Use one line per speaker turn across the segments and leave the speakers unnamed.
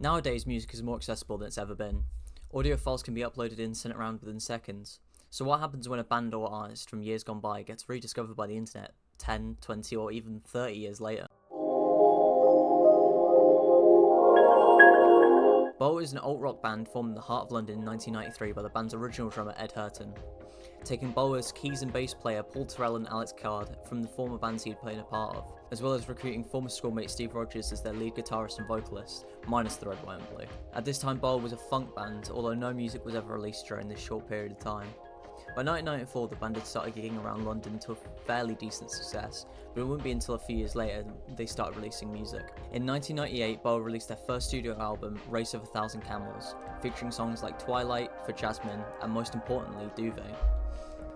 Nowadays, music is more accessible than it's ever been. Audio files can be uploaded and sent around within seconds. So what happens when a band or artist from years gone by gets rediscovered by the internet 10, 20 or even 30 years later? Boa is an alt-rock band formed in the heart of London in 1993 by the band's original drummer Ed Hurton, taking Boa's keys and bass player Paul Terrell and Alex Card from the former bands he'd played a part of, as well as recruiting former schoolmate Steve Rogers as their lead guitarist and vocalist, minus the red, white and blue. At this time Boa was a funk band, although no music was ever released during this short period of time. By 1994 the band had started gigging around London to a fairly decent success, but it wouldn't be until a few years later they started releasing music. In 1998 Boa released their first studio album, Race of a Thousand Camels, featuring songs like Twilight, For Jasmine and most importantly Duvet.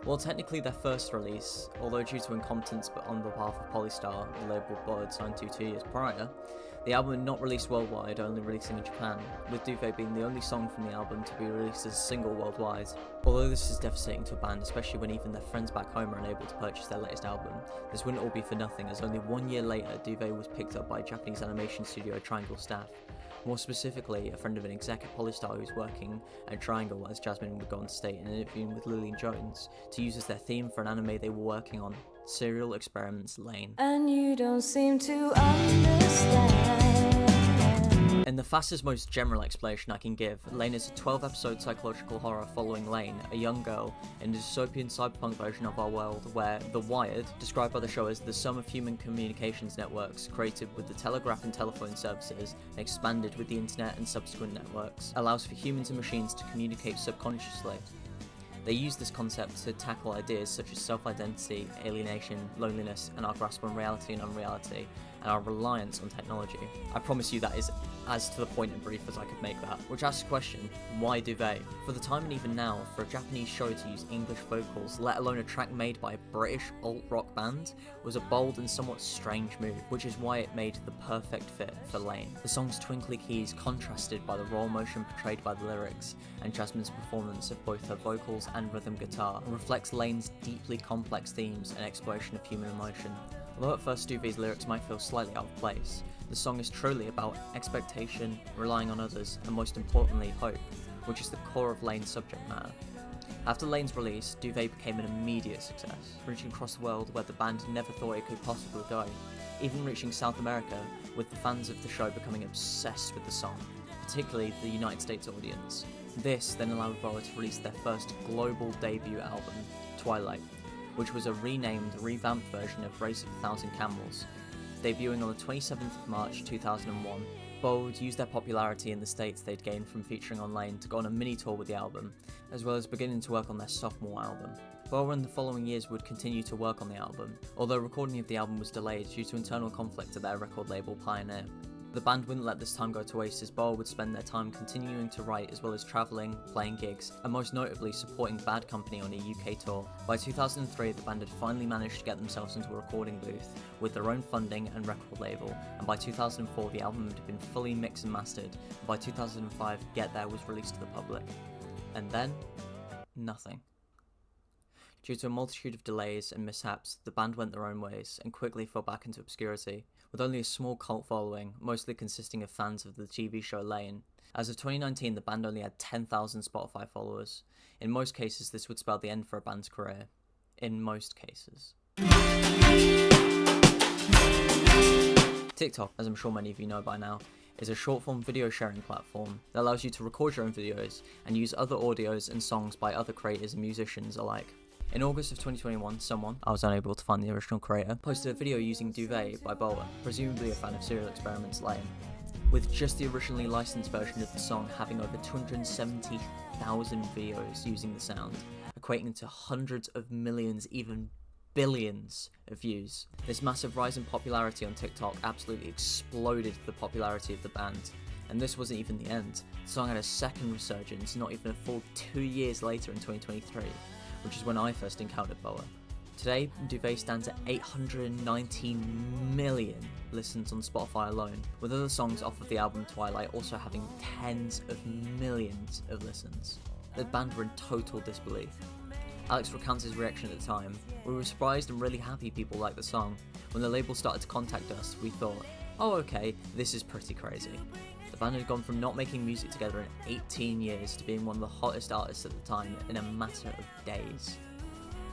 While technically their first release, although due to incompetence but on behalf of Polystar, the label Boa had signed to 2 years prior, the album had not released worldwide, only releasing in Japan, with Duvet being the only song from the album to be released as a single worldwide. Although this is devastating to a band, especially when even their friends back home are unable to purchase their latest album, this wouldn't all be for nothing, as only 1 year later Duvet was picked up by Japanese animation studio Triangle staff. More specifically, a friend of an exec at Polystar who was working at Triangle, as Jasmine would go on to state in an interview with Lillian Jones, to use as their theme for an anime they were working on, Serial Experiments Lane.
And you don't seem to understand.
In the fastest, most general explanation I can give, Lane is a 12-episode psychological horror following Lane, a young girl, in a dystopian cyberpunk version of our world where The Wired, described by the show as the sum of human communications networks created with the telegraph and telephone services and expanded with the internet and subsequent networks, allows for humans and machines to communicate subconsciously. They use this concept to tackle ideas such as self-identity, alienation, loneliness, and our grasp on reality and unreality, and our reliance on technology. I promise you that is as to the point and brief as I could make that. Which asks the question, why Duvet? For the time and even now, for a Japanese show to use English vocals, let alone a track made by a British alt-rock band, was a bold and somewhat strange move, which is why it made the perfect fit for Lane. The song's twinkly keys contrasted by the raw emotion portrayed by the lyrics, and Jasmine's performance of both her vocals and rhythm guitar reflects Lane's deeply complex themes and exploration of human emotion. Although at first Duvet's lyrics might feel slightly out of place, the song is truly about expectation, relying on others, and most importantly, hope, which is the core of Lane's subject matter. After Lane's release, Duvet became an immediate success, reaching across the world where the band never thought it could possibly go, even reaching South America, with the fans of the show becoming obsessed with the song, particularly the United States audience. This then allowed Boa to release their first global debut album, Twilight, which was a renamed, revamped version of Race of a Thousand Camels. Debuting on the 27th of March 2001, Boa would use their popularity in the States they'd gained from featuring on Lane to go on a mini tour with the album, as well as beginning to work on their sophomore album. Boa in the following years would continue to work on the album, although recording of the album was delayed due to internal conflict at their record label Pioneer. The band wouldn't let this time go to waste, as Boa would spend their time continuing to write as well as travelling, playing gigs, and most notably supporting Bad Company on a UK tour. By 2003 the band had finally managed to get themselves into a recording booth with their own funding and record label, and by 2004 the album had been fully mixed and mastered, and by 2005 Get There was released to the public. And then, nothing. Due to a multitude of delays and mishaps, the band went their own ways and quickly fell back into obscurity, with only a small cult following, mostly consisting of fans of the TV show Lane. As of 2019, the band only had 10,000 Spotify followers. In most cases, this would spell the end for a band's career. In most cases. TikTok, as I'm sure many of you know by now, is a short-form video sharing platform that allows you to record your own videos and use other audios and songs by other creators and musicians alike. In August of 2021, someone, I was unable to find the original creator, posted a video using Duvet by Boa, presumably a fan of Serial Experiments Lane, with just the originally licensed version of the song having over 270,000 videos using the sound, equating to hundreds of millions, even billions of views. This massive rise in popularity on TikTok absolutely exploded the popularity of the band. And this wasn't even the end. The song had a second resurgence not even a full 2 years later in 2023. Which is when I first encountered Boa. Today, Duvet stands at 819 million listens on Spotify alone, with other songs off of the album Twilight also having tens of millions of listens. The band were in total disbelief. Alex recounts his reaction at the time. We were surprised and really happy people liked the song. When the label started to contact us, we thought, oh okay, this is pretty crazy. The band had gone from not making music together in 18 years to being one of the hottest artists at the time in a matter of days.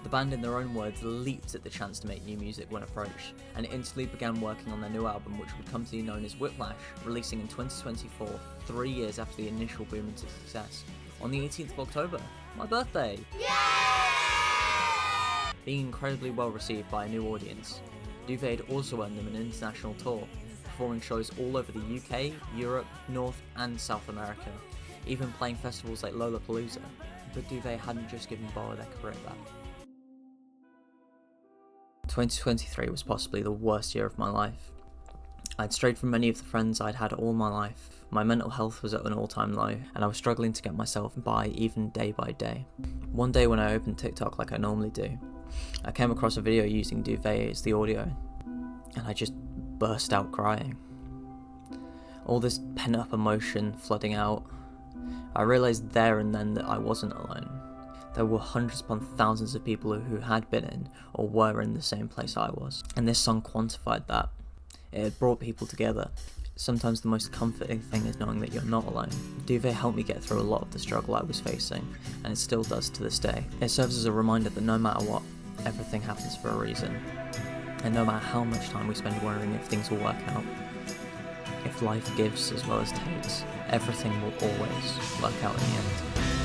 The band, in their own words, leaped at the chance to make new music when approached, and instantly began working on their new album, which would come to be known as Whiplash, releasing in 2024, 3 years after the initial boom into success, on the 18th of October, my birthday! Yay! Being incredibly well received by a new audience, Duvet had also earned them an international tour, performing shows all over the UK, Europe, North and South America, even playing festivals like Lollapalooza, but Duvet hadn't just given Borrow their career back. 2023 was possibly the worst year of my life. I'd strayed from many of the friends I'd had all my life, my mental health was at an all-time low, and I was struggling to get myself by even day by day. One day when I opened TikTok like I normally do, I came across a video using Duvet as the audio, and I just burst out crying. All this pent-up emotion flooding out, I realised there and then that I wasn't alone. There were hundreds upon thousands of people who had been in or were in the same place I was, and this song quantified that. It had brought people together. Sometimes the most comforting thing is knowing that you're not alone. Duvet helped me get through a lot of the struggle I was facing, and it still does to this day. It serves as a reminder that no matter what, everything happens for a reason, and no matter how much time we spend worrying if things will work out, if life gives as well as takes, everything will always work out in the end.